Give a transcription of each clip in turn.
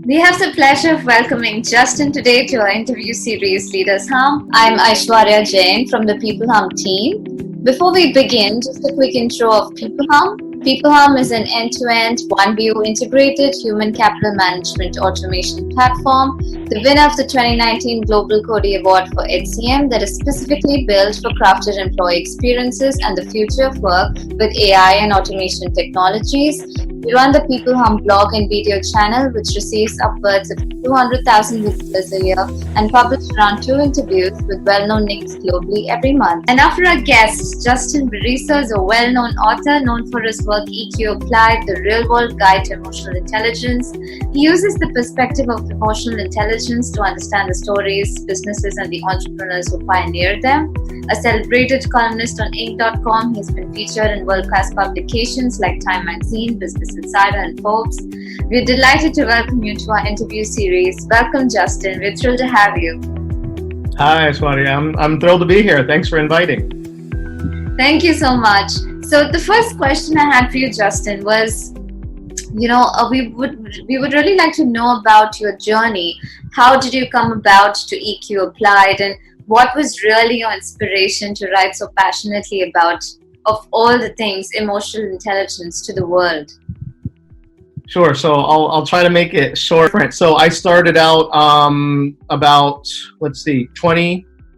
We have the pleasure of welcoming Justin today to our interview series Leaders Hum. I'm Aishwarya Jain from the peopleHum team. Before we begin, just a quick intro of peopleHum. peopleHum is an end-to-end, one-view integrated human capital management automation platform, the winner of the 2019 Global Cody Award for HCM that is specifically built for crafted employee experiences and the future of work with AI and automation technologies. We run the peopleHum blog and video channel, which receives upwards of 200,000 visitors a year and publish around 2 interviews with well-known names globally every month. And after our guest, Justin Bariso is a well-known author known for his work EQ Applied, the real-world guide to emotional intelligence. He uses the perspective of emotional intelligence to understand the stories, businesses, and the entrepreneurs who pioneered them. A celebrated columnist on Inc.com, he's been featured in world-class publications like Time Magazine, Business Insider, and Forbes. We're delighted to welcome you to our interview series. Welcome, Justin. We're thrilled to have you. Hi, Aishwarya. I'm thrilled to be here. Thanks for inviting. Thank you so much. So the first question I had for you, Justin, was, we would really like to know about your journey. How did you come about to EQ Applied, and what was really your inspiration to write so passionately about, of all the things, emotional intelligence to the world? Sure. So I'll try to make it short. So I started out about,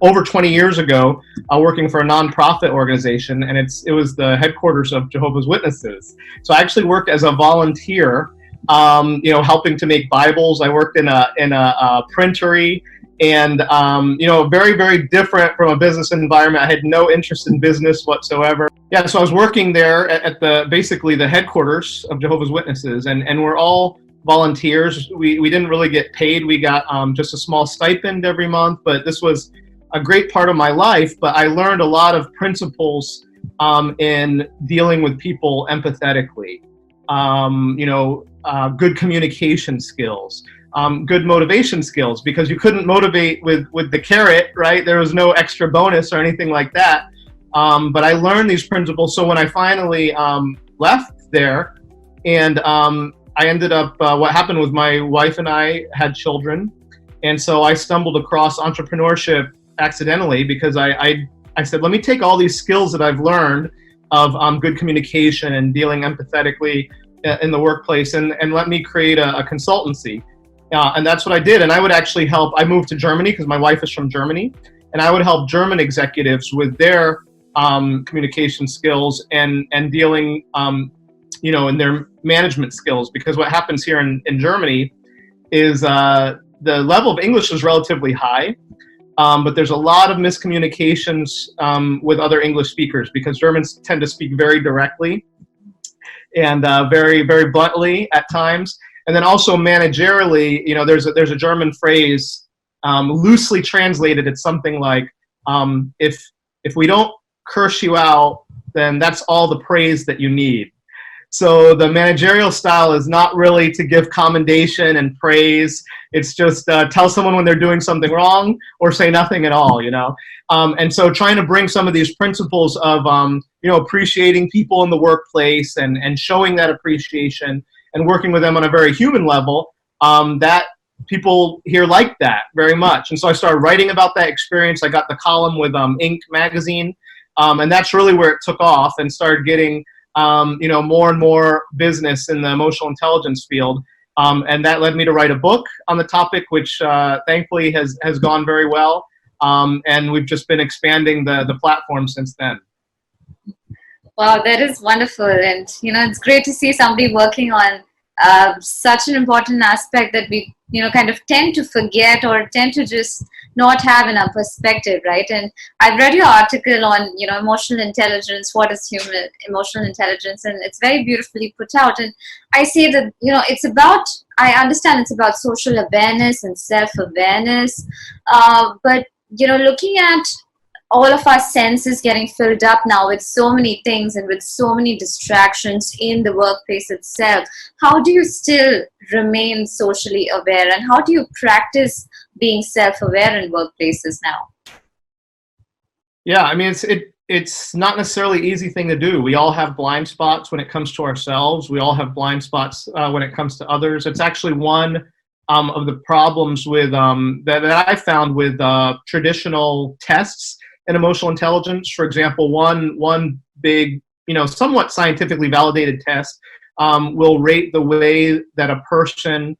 over 20 years ago, working for a nonprofit organization, and it was the headquarters of Jehovah's Witnesses. So I actually worked as a volunteer, helping to make Bibles. I worked in a printery. And, very, very different from a business environment. I had no interest in business whatsoever. Yeah, so I was working there at basically the headquarters of Jehovah's Witnesses, and we're all volunteers. We didn't really get paid. We got just a small stipend every month, but this was a great part of my life. But I learned a lot of principles in dealing with people empathetically, good communication skills. Good motivation skills, because you couldn't motivate with the carrot, right? There was no extra bonus or anything like that. But I learned these principles. So when I finally left there, and I ended up, what happened was my wife and I had children. And so I stumbled across entrepreneurship accidentally, because I said, let me take all these skills that I've learned of good communication and dealing empathetically in the workplace, and let me create a consultancy. And that's what I did. And I would actually help. I moved to Germany because my wife is from Germany, and I would help German executives with their communication skills and dealing, in their management skills. Because what happens here in Germany is the level of English is relatively high, but there's a lot of miscommunications with other English speakers, because Germans tend to speak very directly and very, very bluntly at times. And then also managerially, there's a German phrase, loosely translated, it's something like, if we don't curse you out, then that's all the praise that you need. So the managerial style is not really to give commendation and praise. It's just tell someone when they're doing something wrong, or say nothing at all, And so trying to bring some of these principles of, appreciating people in the workplace and showing that appreciation, and working with them on a very human level, that people here like that very much. And so I started writing about that experience. I got the column with Inc. magazine, and that's really where it took off, and started getting more and more business in the emotional intelligence field. And that led me to write a book on the topic, which thankfully has gone very well. And we've just been expanding the platform since then. Wow, that is wonderful. And, it's great to see somebody working on such an important aspect that we, kind of tend to forget, or tend to just not have in our perspective, right? And I've read your article on, emotional intelligence, what is human emotional intelligence, and it's very beautifully put out. And I say that, I understand it's about social awareness and self-awareness, but, looking at all of our senses getting filled up now with so many things and with so many distractions in the workplace itself, how do you still remain socially aware, and how do you practice being self-aware in workplaces now? Yeah, I mean, it's not necessarily an easy thing to do. We all have blind spots when it comes to ourselves. We all have blind spots when it comes to others. It's actually one of the problems with that I found with traditional tests in emotional intelligence. For example, one big, somewhat scientifically validated test will rate the way that a person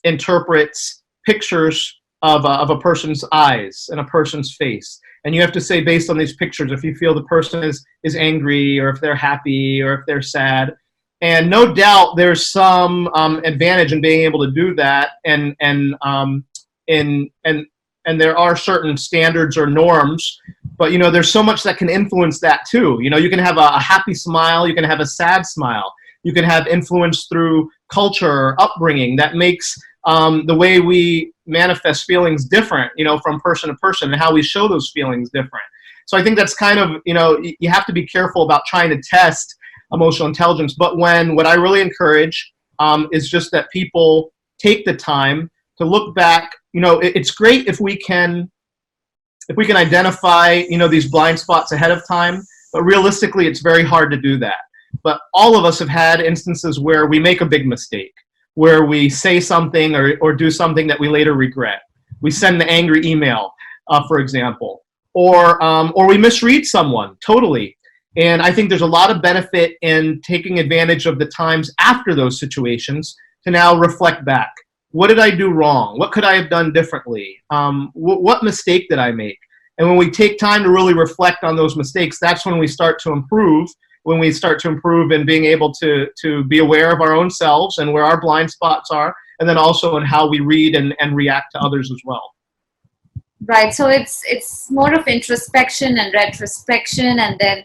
interprets pictures of a person's eyes and a person's face. And you have to say, based on these pictures, if you feel the person is angry, or if they're happy, or if they're sad. And no doubt there's some advantage in being able to do that, and there are certain standards or norms, but there's so much that can influence that too. You can have a happy smile, you can have a sad smile, you can have influence through culture or upbringing that makes the way we manifest feelings different, from person to person, and how we show those feelings different. So I think that's kind of, you have to be careful about trying to test emotional intelligence. But what I really encourage is just that people take the time to look back. It's great if we can identify, these blind spots ahead of time, but realistically, it's very hard to do that. But all of us have had instances where we make a big mistake, where we say something or do something that we later regret. We send the angry email, for example, or we misread someone totally. And I think there's a lot of benefit in taking advantage of the times after those situations to now reflect back. What did I do wrong? What could I have done differently? What mistake did I make? And when we take time to really reflect on those mistakes, that's when we start to improve. When we start to improve in being able to be aware of our own selves and where our blind spots are, and then also in how we read and react to others as well. Right. So it's more of introspection and retrospection, and then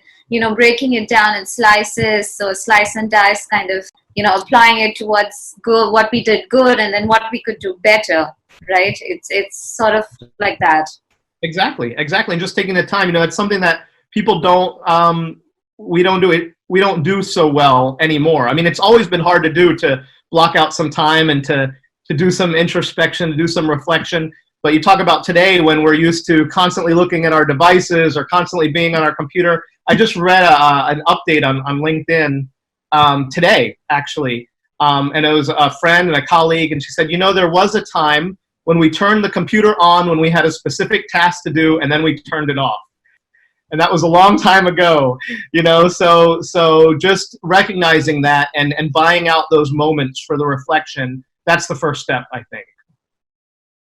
breaking it down in slices. So slice and dice, kind of applying it to what's good, what we did good, and then what we could do better. Right. It's sort of like that. Exactly. And just taking the time. It's something that people don't. We don't do so well anymore. I mean, it's always been hard to do, to block out some time and to do some introspection, to do some reflection. But you talk about today, when we're used to constantly looking at our devices or constantly being on our computer. I just read an update on LinkedIn today, actually. And it was a friend and a colleague, and she said, there was a time when we turned the computer on when we had a specific task to do, and then we turned it off. And that was a long time ago, so just recognizing that and buying out those moments for the reflection, that's the first step, I think.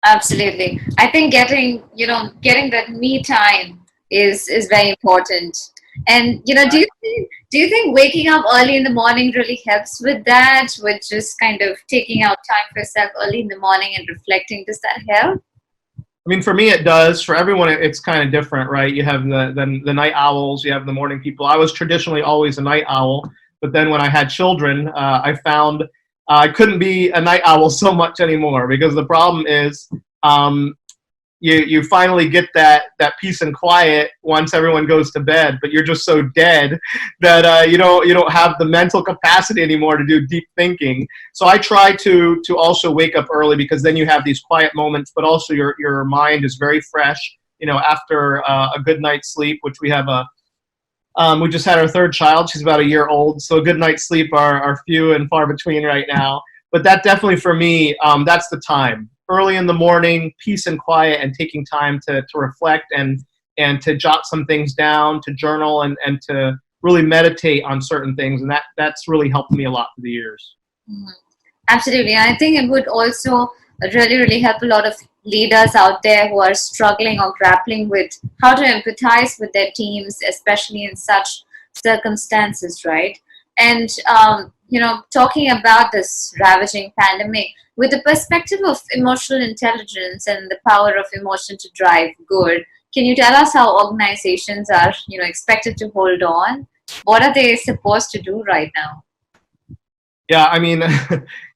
Absolutely. I think getting that me time is very important. And do you think waking up early in the morning really helps with that, with just kind of taking out time for yourself early in the morning and reflecting? Does that help? I mean, for me, it does. For everyone, it's kind of different, right? You have the night owls, you have the morning people. I was traditionally always a night owl, but then when I had children, I found I couldn't be a night owl so much anymore, because the problem is you finally get that peace and quiet once everyone goes to bed, but you're just so dead that you don't have the mental capacity anymore to do deep thinking. So I try to also wake up early, because then you have these quiet moments, but also your mind is very fresh, after a good night's sleep, which we have we just had our third child. She's about a year old, so a good night's sleep are few and far between right now. But that definitely, for me, that's the time. Early in the morning, peace and quiet, and taking time to reflect and to jot some things down, to journal, and to really meditate on certain things. And that's really helped me a lot through the years. Mm-hmm. Absolutely. And I think it would also really, really help a lot of leaders out there who are struggling or grappling with how to empathize with their teams, especially in such circumstances, right? And, talking about this ravaging pandemic, with the perspective of emotional intelligence and the power of emotion to drive good, can you tell us how organizations are, expected to hold on? What are they supposed to do right now? Yeah, I mean,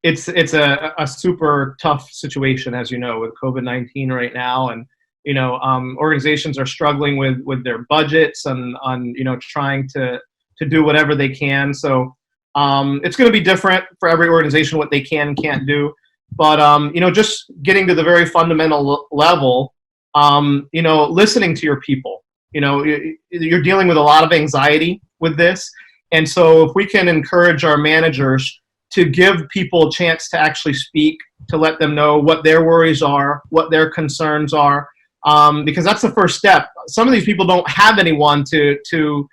it's a super tough situation, as you know, with COVID-19 right now, and organizations are struggling with their budgets and on trying to do whatever they can. So it's going to be different for every organization what they can and can't do. But just getting to the very fundamental level, listening to your people. You're dealing with a lot of anxiety with this, and so if we can encourage our managers to give people a chance to actually speak, to let them know what their worries are, what their concerns are, because that's the first step. Some of these people don't have anyone to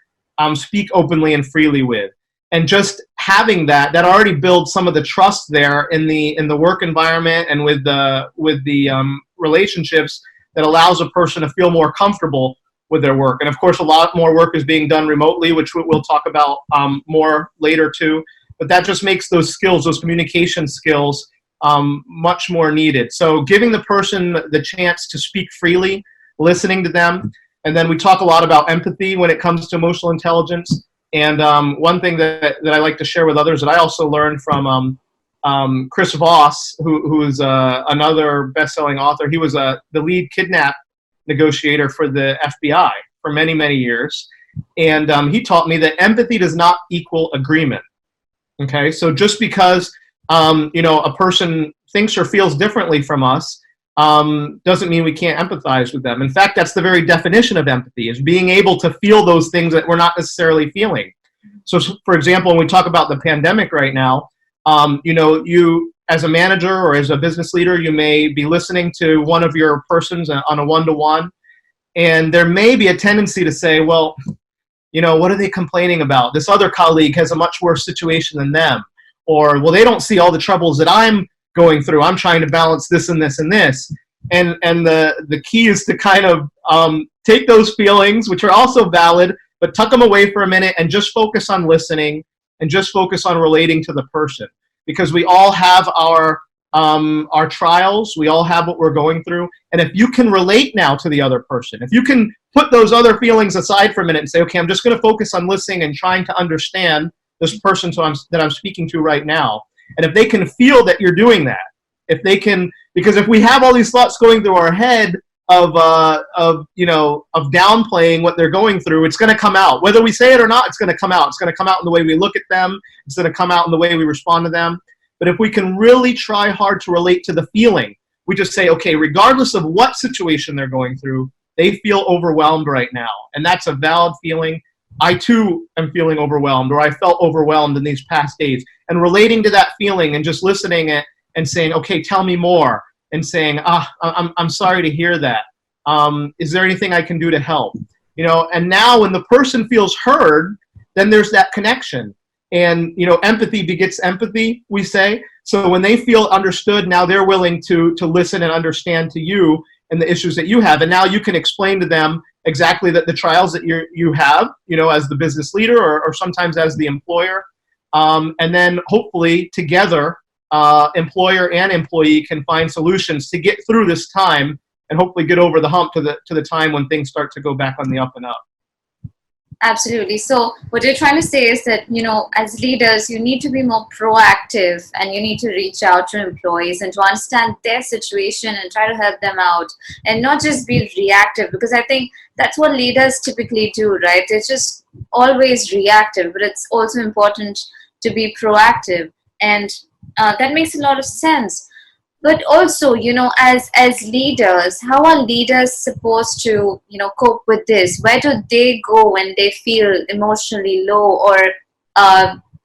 speak openly and freely with. And just having that already builds some of the trust there in the work environment and with the relationships that allows a person to feel more comfortable with their work. And of course, a lot more work is being done remotely, which we'll talk about more later too. But that just makes those skills, those communication skills, much more needed. So giving the person the chance to speak freely, listening to them, and then we talk a lot about empathy when it comes to emotional intelligence. And one thing that I like to share with others that I also learned from Chris Voss, who is another best-selling author. He was the lead kidnap negotiator for the FBI for many, many years. And he taught me that empathy does not equal agreement. Okay, so just because a person thinks or feels differently from us doesn't mean we can't empathize with them. In fact, that's the very definition of empathy, is being able to feel those things that we're not necessarily feeling. So, for example, when we talk about the pandemic right now, you as a manager or as a business leader, you may be listening to one of your persons on a one-to-one, and there may be a tendency to say, well, what are they complaining about? This other colleague has a much worse situation than them. Or, well, they don't see all the troubles that I'm going through. I'm trying to balance this and this and this. And the key is to kind of take those feelings, which are also valid, but tuck them away for a minute and just focus on listening and just focus on relating to the person. Because we all have our trials. We all have what we're going through. And if you can relate now to the other person, if you can put those other feelings aside for a minute and say, okay, I'm just going to focus on listening and trying to understand this person that I'm speaking to right now. And if they can feel that you're doing that, if they can, because if we have all these thoughts going through our head of downplaying what they're going through, it's going to come out. Whether we say it or not, it's going to come out. It's going to come out in the way we look at them. It's going to come out in the way we respond to them. But if we can really try hard to relate to the feeling, we just say, okay, regardless of what situation they're going through, they feel overwhelmed right now. And that's a valid feeling. I too am feeling overwhelmed, or I felt overwhelmed in these past days. And relating to that feeling and just listening and saying, okay, tell me more. And saying, I'm sorry to hear that. Is there anything I can do to help? And now when the person feels heard, then there's that connection. And, empathy begets empathy, we say. So when they feel understood, now they're willing to listen and understand to you and the issues that you have. And now you can explain to them exactly the trials that you have, as the business leader or sometimes as the employer. And then hopefully together, employer and employee can find solutions to get through this time and hopefully get over the hump to the time when things start to go back on the up and up. Absolutely. So what you're trying to say is that, as leaders, you need to be more proactive and you need to reach out to employees and to understand their situation and try to help them out and not just be reactive, because I think that's what leaders typically do, right? They're just always reactive, but it's also important to be proactive. And that makes a lot of sense. But also, as leaders, how are leaders supposed to, cope with this? Where do they go when they feel emotionally low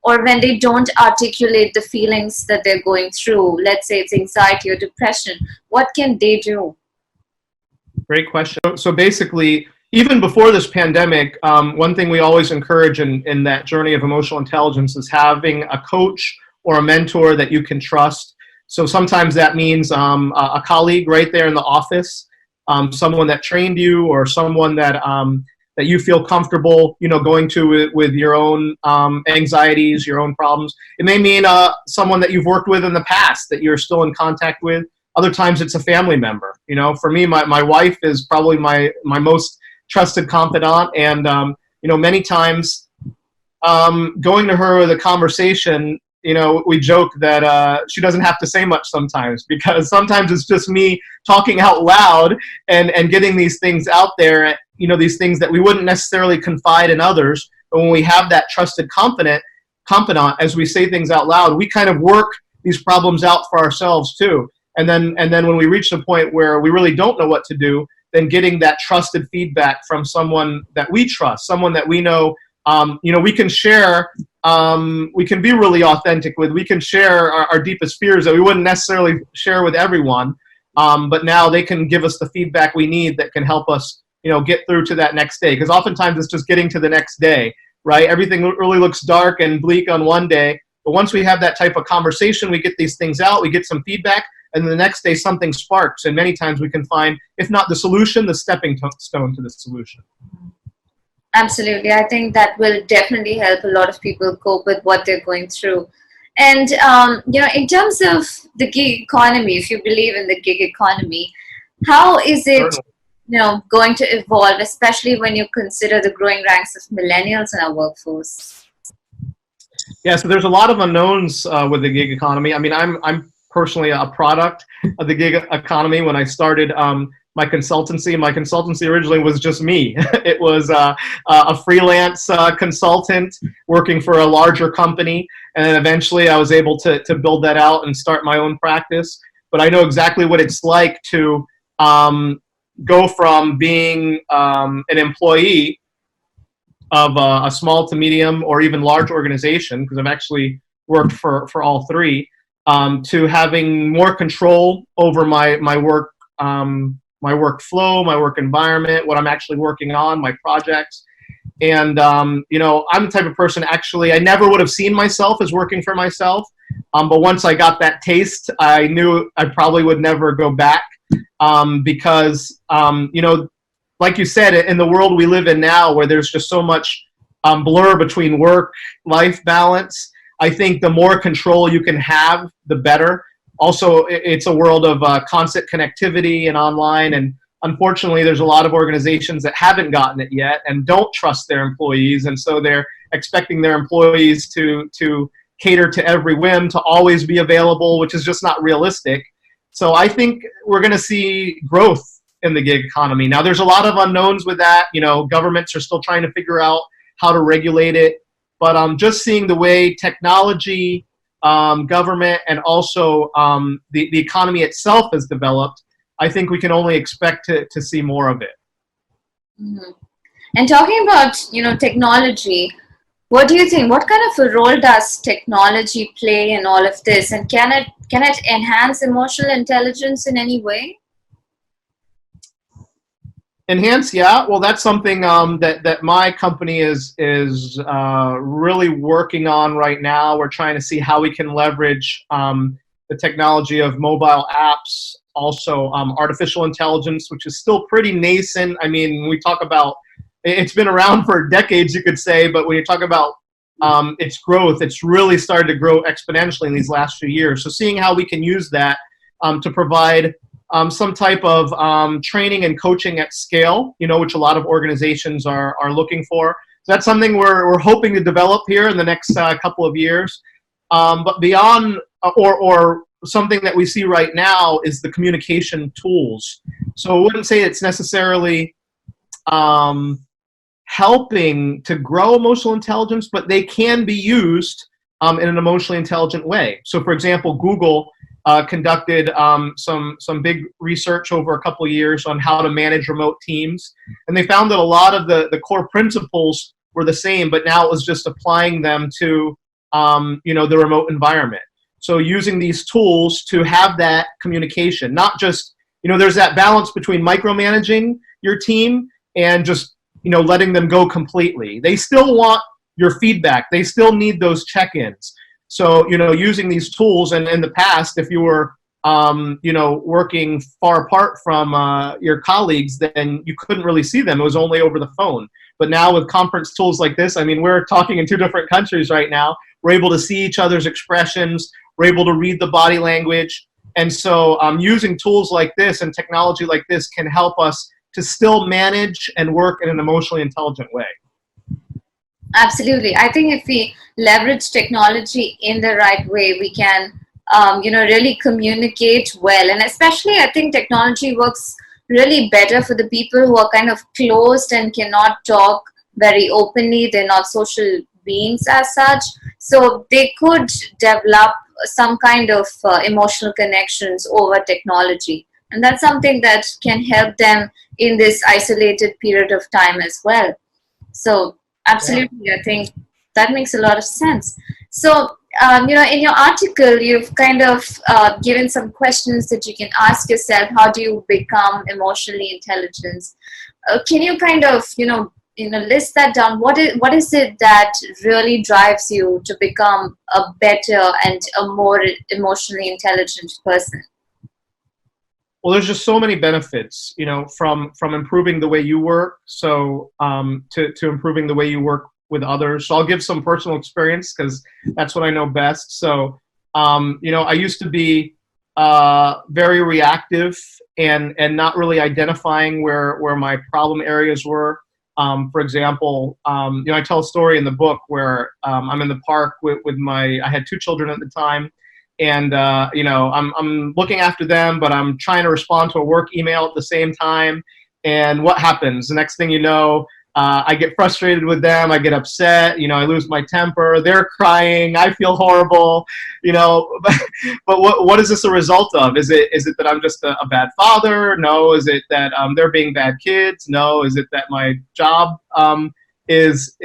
or when they don't articulate the feelings that they're going through? Let's say it's anxiety or depression. What can they do? Great question. So basically, even before this pandemic, one thing we always encourage in that journey of emotional intelligence is having a coach or a mentor that you can trust. So sometimes that means a colleague right there in the office, someone that trained you, or someone that you feel comfortable, going to with your own anxieties, your own problems. It may mean someone that you've worked with in the past that you're still in contact with. Other times it's a family member. For me, my wife is probably my most trusted confidant, and many times going to her with a conversation. We joke that she doesn't have to say much sometimes, because sometimes it's just me talking out loud and getting these things out there, these things that we wouldn't necessarily confide in others. But when we have that trusted confidant, as we say things out loud, we kind of work these problems out for ourselves too. And then when we reach the point where we really don't know what to do, then getting that trusted feedback from someone that we trust, someone that we know, we can share we can be really authentic with. We can share our deepest fears that we wouldn't necessarily share with everyone. But now they can give us the feedback we need that can help us, get through to that next day. Because oftentimes it's just getting to the next day, right? Everything really looks dark and bleak on one day. But once we have that type of conversation, we get these things out, we get some feedback, and then the next day something sparks. And many times we can find, if not the solution, the stepping stone to the solution. Absolutely. I think that will definitely help a lot of people cope with what they're going through. And, in terms of the gig economy, if you believe in the gig economy, how is it, Certainly. going to evolve, especially when you consider the growing ranks of millennials in our workforce? Yeah, so there's a lot of unknowns with the gig economy. I mean, I'm personally a product of the gig economy. When I started my consultancy originally was just me. It was a freelance consultant working for a larger company, and then eventually I was able to build that out and start my own practice. But I know exactly what it's like to go from being an employee of a small to medium or even large organization, because I've actually worked for all three, to having more control over my work, my workflow, my work environment, what I'm actually working on, my projects. And, I'm the type of person, actually, I never would have seen myself as working for myself. But once I got that taste, I knew I probably would never go back, because, like you said, in the world we live in now, where there's just so much blur between work-life balance, I think the more control you can have, the better. Also, it's a world of constant connectivity and online, and unfortunately, there's a lot of organizations that haven't gotten it yet and don't trust their employees, and so they're expecting their employees to cater to every whim, to always be available, which is just not realistic. So I think we're going to see growth in the gig economy. Now, there's a lot of unknowns with that. Governments are still trying to figure out how to regulate it. But just seeing the way technology, government, and also the economy itself has developed, I think we can only expect to see more of it. Mm-hmm. And talking about, technology, what do you think? What kind of a role does technology play in all of this? And can it enhance emotional intelligence in any way? Enhance, yeah. Well, that's something that my company is really working on right now. We're trying to see how we can leverage the technology of mobile apps, also artificial intelligence, which is still pretty nascent. I mean, when we talk about, it's been around for decades, you could say, but when you talk about its growth, it's really started to grow exponentially in these last few years. So seeing how we can use that to provide some type of training and coaching at scale, which a lot of organizations are looking for. So that's something we're hoping to develop here in the next couple of years. But beyond, or something that we see right now, is the communication tools. So I wouldn't say it's necessarily helping to grow emotional intelligence, but they can be used in an emotionally intelligent way. So, for example, Google conducted some big research over a couple of years on how to manage remote teams, and they found that a lot of the core principles were the same, but now it was just applying them to the remote environment. So using these tools to have that communication, not just, there's that balance between micromanaging your team and just letting them go completely. They still want your feedback. They still need those check-ins. So, using these tools, and in the past, if you were, working far apart from your colleagues, then you couldn't really see them. It was only over the phone. But now with conference tools like this, I mean, we're talking in 2 different countries right now. We're able to see each other's expressions. We're able to read the body language. And so using tools like this and technology like this can help us to still manage and work in an emotionally intelligent way. Absolutely. I think if we leverage technology in the right way, we can, really communicate well. And especially, I think technology works really better for the people who are kind of closed and cannot talk very openly. They're not social beings as such. So they could develop some kind of emotional connections over technology. And that's something that can help them in this isolated period of time as well. So absolutely, I think That makes a lot of sense. So, in your article, you've kind of given some questions that you can ask yourself. How do you become emotionally intelligent? Can you kind of, list that down? What is it that really drives you to become a better and a more emotionally intelligent person? Well, there's just so many benefits, from improving the way you work, so to improving the way you work with others. So I'll give some personal experience because that's what I know best. So, I used to be very reactive and not really identifying where my problem areas were. For example, I tell a story in the book where I'm in the park with I had two children at the time, and I'm looking after them, but I'm trying to respond to a work email at the same time. And what happens? The next thing you know, I get frustrated with them. I get upset. I lose my temper. They're crying. I feel horrible. But what is this a result of? Is it that I'm just a bad father? No. Is it that they're being bad kids? No. Is it that my job is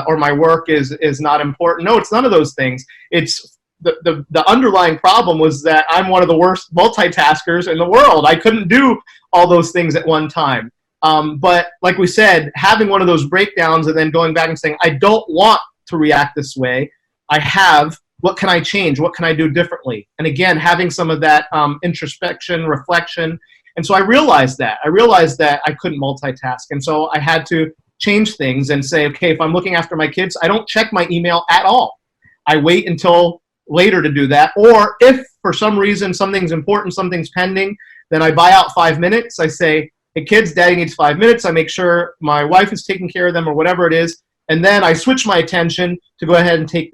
or my work is not important? No, it's none of those things. It's the underlying problem was that I'm one of the worst multitaskers in the world. I couldn't do all those things at one time. But like we said, having one of those breakdowns and then going back and saying, I don't want to react this way. What can I change? What can I do differently? And again, having some of that introspection, reflection. And so I realized that I couldn't multitask. And so I had to change things and say, okay, if I'm looking after my kids, I don't check my email at all. I wait until later to do that. Or if for some reason something's important, something's pending, then I buy out 5 minutes. I say, hey kids, daddy needs 5 minutes. I make sure my wife is taking care of them or whatever it is. And then I switch my attention to go ahead and take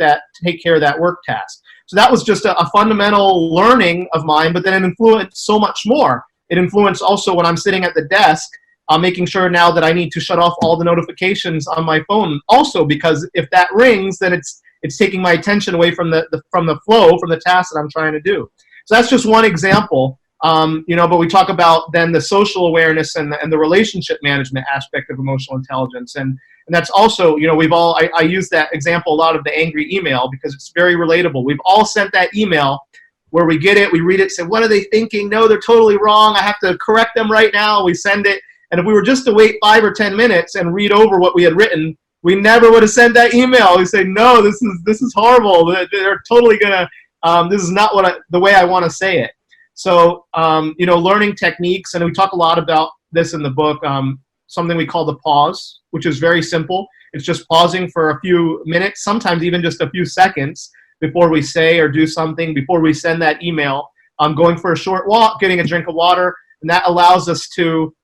care of that work task. So that was just a fundamental learning of mine, but then it influenced so much more. It influenced also when I'm sitting at the desk, making sure now that I need to shut off all the notifications on my phone also, because if that rings, then it's taking my attention away from the flow, from the task that I'm trying to do. So that's just one example. But we talk about then the social awareness and the relationship management aspect of emotional intelligence. And that's also, I use that example a lot of the angry email because it's very relatable. We've all sent that email where we get it, we read it, say, what are they thinking? No, they're totally wrong. I have to correct them right now. We send it. And if we were just to wait 5 or 10 minutes and read over what we had written, we never would have sent that email. We say, no, this is horrible. They're totally gonna. This is not the way I want to say it. So learning techniques, and we talk a lot about this in the book. Something we call the pause, which is very simple. It's just pausing for a few minutes, sometimes even just a few seconds before we say or do something, before we send that email. Going for a short walk, getting a drink of water, and that allows us to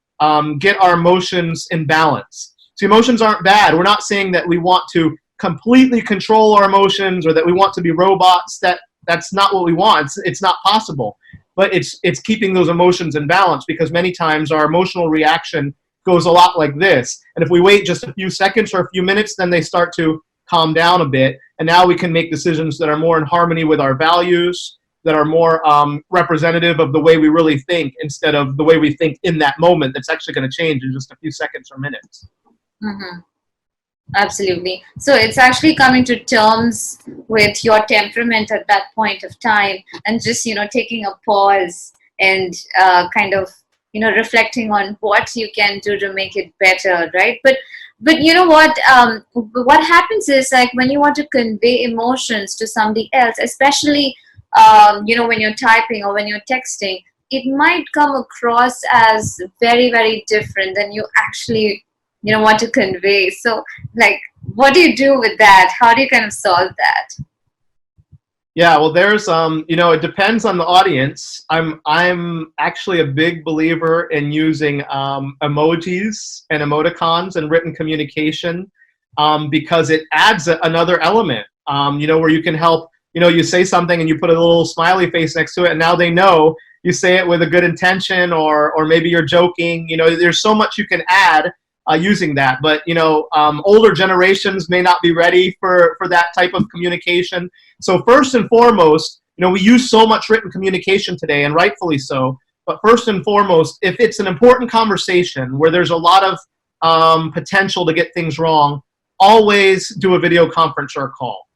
get our emotions in balance. So emotions aren't bad. We're not saying that we want to completely control our emotions or that we want to be robots. That's not what we want. It's not possible. But it's keeping those emotions in balance, because many times our emotional reaction goes a lot like this. And if we wait just a few seconds or a few minutes, then they start to calm down a bit. And now we can make decisions that are more in harmony with our values, that are more representative of the way we really think, instead of the way we think in that moment that's actually going to change in just a few seconds or minutes. Mm-hmm. Absolutely. So it's actually coming to terms with your temperament at that point of time, and just taking a pause and kind of reflecting on what you can do to make it better, right? But you know what happens is, like, when you want to convey emotions to somebody else, especially when you're typing or when you're texting, it might come across as very, very different than you actually want to convey. So, like, what do you do with that? How do you kind of solve that? Yeah, well, there's it depends on the audience. I'm actually a big believer in using emojis and emoticons in written communication, because it adds another element. Where you can help. You say something and you put a little smiley face next to it, and now they know you say it with a good intention, or maybe you're joking. There's so much you can add using that. But older generations may not be ready for that type of communication. So first and foremost, we use so much written communication today, and rightfully so. But first and foremost, if it's an important conversation where there's a lot of potential to get things wrong, always do a video conference or a call.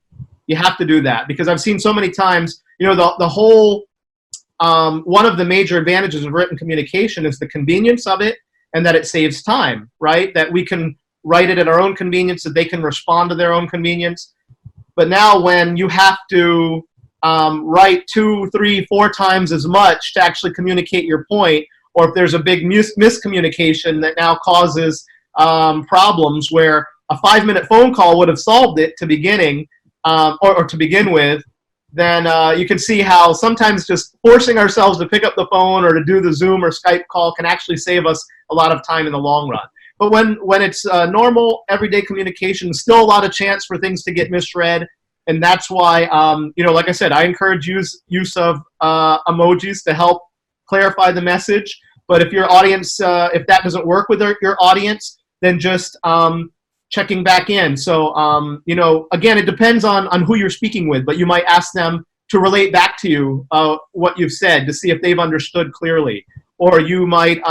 You have to do that, because I've seen so many times, the whole, one of the major advantages of written communication is the convenience of it, and that it saves time, right? That we can write it at our own convenience, that they can respond to their own convenience. But now when you have to write 2, 3, 4 times as much to actually communicate your point, or if there's a big miscommunication that now causes problems where a 5-minute phone call would have solved it to beginning, or to begin with, then you can see how sometimes just forcing ourselves to pick up the phone or to do the Zoom or Skype call can actually save us a lot of time in the long run. But when it's normal, everyday communication, still a lot of chance for things to get misread. And that's why, like I said, I encourage use of emojis to help clarify the message. But if your audience, if that doesn't work with your audience, then just checking back in. So, again, it depends on who you're speaking with, but you might ask them to relate back to you what you've said to see if they've understood clearly. Or you might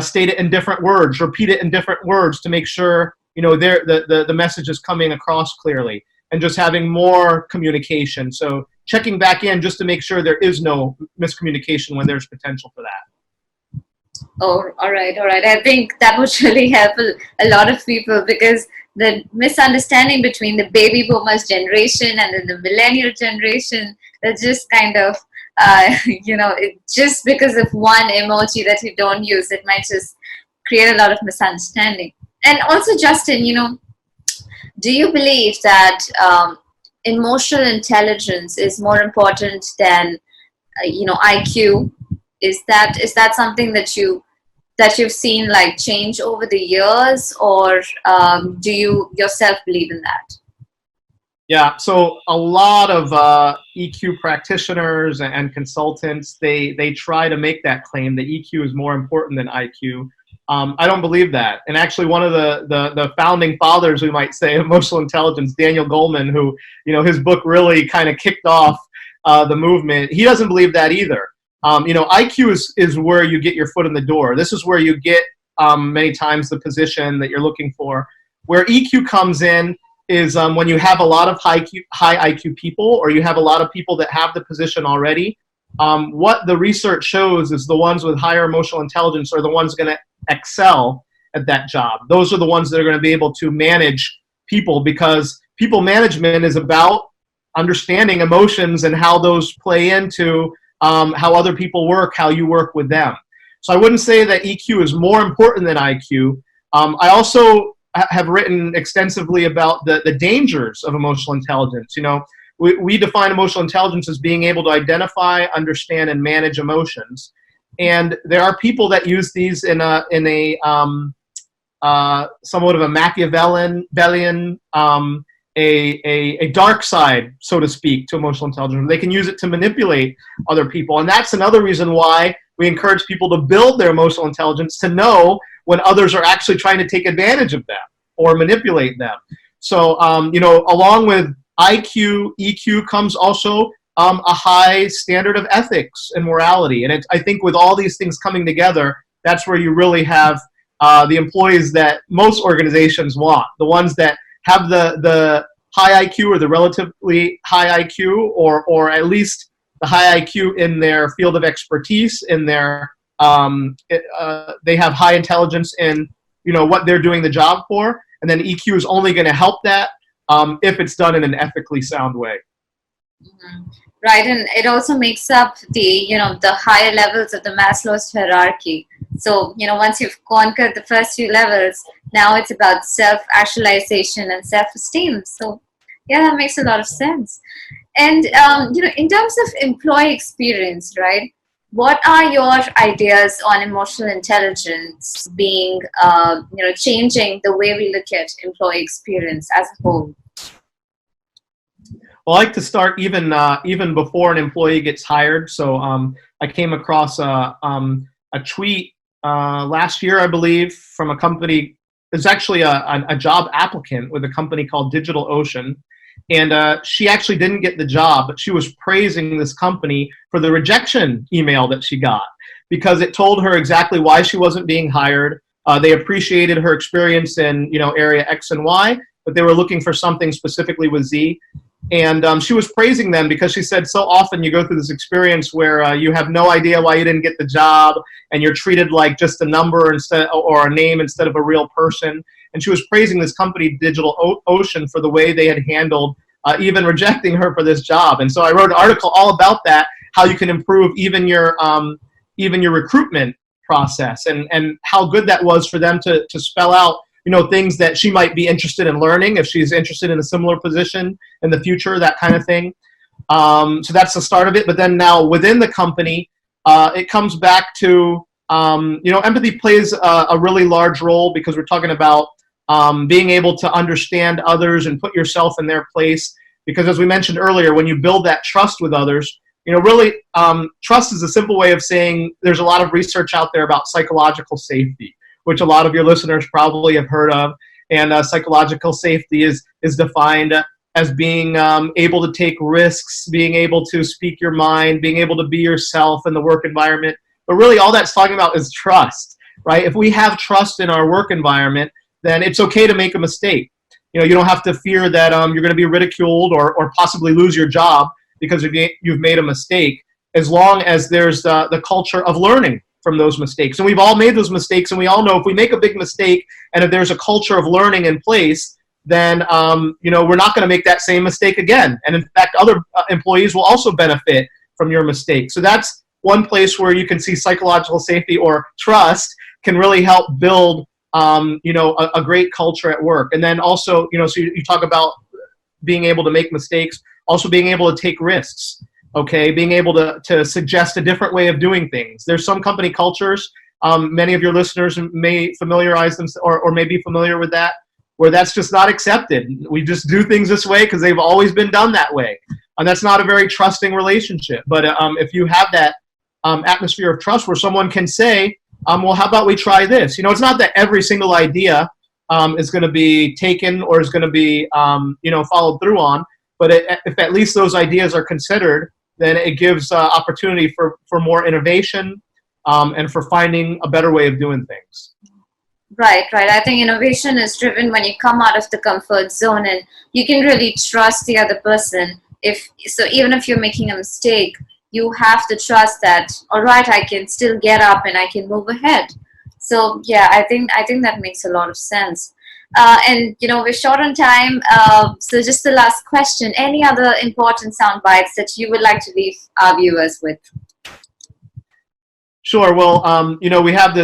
state it in different words, repeat it in different words to make sure, the message is coming across clearly, and just having more communication. So checking back in just to make sure there is no miscommunication when there's potential for that. Oh, all right. I think that would really help a lot of people, because the misunderstanding between the baby boomers generation and then the millennial generation, that's just kind of, just because of one emoji that you don't use, it might just create a lot of misunderstanding. And also, Justin, do you believe that emotional intelligence is more important than, IQ? Is that something that you've seen like change over the years, or do you yourself believe in that? Yeah, so a lot of EQ practitioners and consultants, they try to make that claim that EQ is more important than IQ. I don't believe that. And actually, one of the founding fathers, we might say, of emotional intelligence, Daniel Goleman, who, his book really kind of kicked off the movement, he doesn't believe that either. IQ is where you get your foot in the door. This is where you get many times the position that you're looking for. Where EQ comes in is when you have a lot of high IQ people, or you have a lot of people that have the position already. What the research shows is the ones with higher emotional intelligence are the ones going to excel at that job. Those are the ones that are going to be able to manage people, because people management is about understanding emotions and how those play into how other people work, how you work with them. So I wouldn't say that EQ is more important than IQ. I also have written extensively about the dangers of emotional intelligence. We define emotional intelligence as being able to identify, understand, and manage emotions. And there are people that use these in a somewhat of a Machiavellian, a dark side, so to speak, to emotional intelligence. They can use it to manipulate other people. And that's another reason why we encourage people to build their emotional intelligence, to know when others are actually trying to take advantage of them or manipulate them. So, along with IQ, EQ comes also a high standard of ethics and morality. And I think with all these things coming together, that's where you really have the employees that most organizations want, the ones that have the high IQ or the relatively high IQ, or at least the high IQ in their field of expertise, in their they have high intelligence in what they're doing the job for, and then EQ is only going to help that if it's done in an ethically sound way. Mm-hmm. Right, and it also makes up the higher levels of the Maslow's hierarchy. So once you've conquered the first few levels, now it's about self-actualization and self-esteem. So yeah, that makes a lot of sense. And in terms of employee experience, right? What are your ideas on emotional intelligence being, changing the way we look at employee experience as a whole? Well, I like to start even before an employee gets hired. So I came across a tweet last year, I believe, from a company. It's actually a job applicant with a company called DigitalOcean. And she actually didn't get the job, but she was praising this company for the rejection email that she got, because it told her exactly why she wasn't being hired. They appreciated her experience in, area X and Y, but they were looking for something specifically with Z. And she was praising them because she said so often you go through this experience where you have no idea why you didn't get the job, and you're treated like just a number or a name instead of a real person. And she was praising this company, Digital Ocean, for the way they had handled even rejecting her for this job. And so I wrote an article all about that, how you can improve even your recruitment process, and how good that was for them to spell out things that she might be interested in learning if she's interested in a similar position in the future, that kind of thing. So that's the start of it. But then now within the company, it comes back to empathy plays a really large role, because we're talking about being able to understand others and put yourself in their place. Because as we mentioned earlier, when you build that trust with others, really trust is a simple way of saying there's a lot of research out there about psychological safety, which a lot of your listeners probably have heard of. And psychological safety is defined as being able to take risks, being able to speak your mind, being able to be yourself in the work environment. But really all that's talking about is trust, right? If we have trust in our work environment, then it's okay to make a mistake. You don't have to fear that you're going to be ridiculed or possibly lose your job because you've made a mistake, as long as there's the culture of learning from those mistakes. And we've all made those mistakes, and we all know if we make a big mistake and if there's a culture of learning in place, then we're not going to make that same mistake again. And in fact, other employees will also benefit from your mistake. So that's one place where you can see psychological safety or trust can really help build a great culture at work. And then also, so you talk about being able to make mistakes, also being able to take risks, okay? Being able to suggest a different way of doing things. There's some company cultures, many of your listeners may familiarize them or may be familiar with that, where that's just not accepted. We just do things this way because they've always been done that way. And that's not a very trusting relationship. But if you have that atmosphere of trust where someone can say, well, how about we try this? It's not that every single idea is going to be taken or is going to be, followed through on. But if at least those ideas are considered, then it gives opportunity for more innovation and for finding a better way of doing things. Right. I think innovation is driven when you come out of the comfort zone and you can really trust the other person. Even if you're making a mistake, you have to trust that, all right, I can still get up and I can move ahead. So yeah, I think that makes a lot of sense. And we're short on time. So just the last question, any other important sound bites that you would like to leave our viewers with? Sure. Well, we have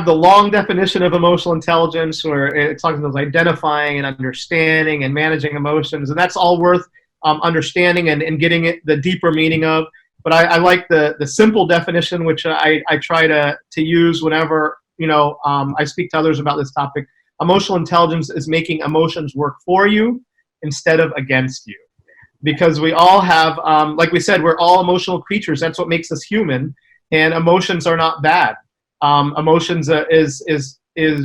the long definition of emotional intelligence, where it talks about identifying and understanding and managing emotions, and that's all worth understanding and getting the deeper meaning of. But I like the simple definition, which I try to use whenever I speak to others about this topic. Emotional intelligence is making emotions work for you instead of against you, because we all have, like we said, we're all emotional creatures. That's what makes us human. And emotions are not bad. Emotions is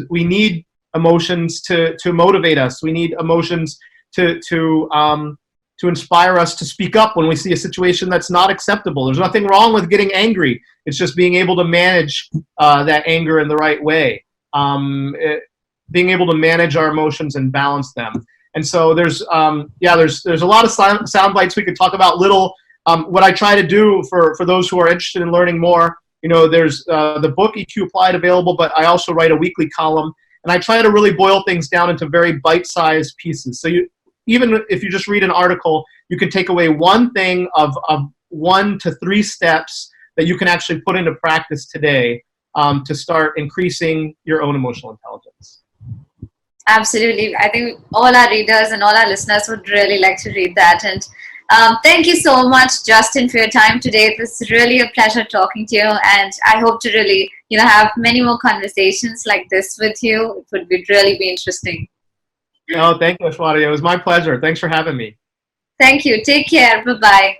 we need emotions to motivate us. We need emotions to inspire us to speak up when we see a situation that's not acceptable. There's nothing wrong with getting angry. It's just being able to manage that anger in the right way. Being able to manage our emotions and balance them. And so there's a lot of sound bites we could talk about. What I try to do for those who are interested in learning more, there's the book EQ Applied available, but I also write a weekly column, and I try to really boil things down into very bite-sized pieces. So even if you just read an article, you can take away one thing of 1 to 3 steps that you can actually put into practice today to start increasing your own emotional intelligence. Absolutely. I think all our readers and all our listeners would really like to read that. And thank you so much, Justin, for your time today. It was really a pleasure talking to you, and I hope to really, have many more conversations like this with you. It would really be interesting. No, thank you, Ashwari. It was my pleasure. Thanks for having me. Thank you. Take care. Bye-bye.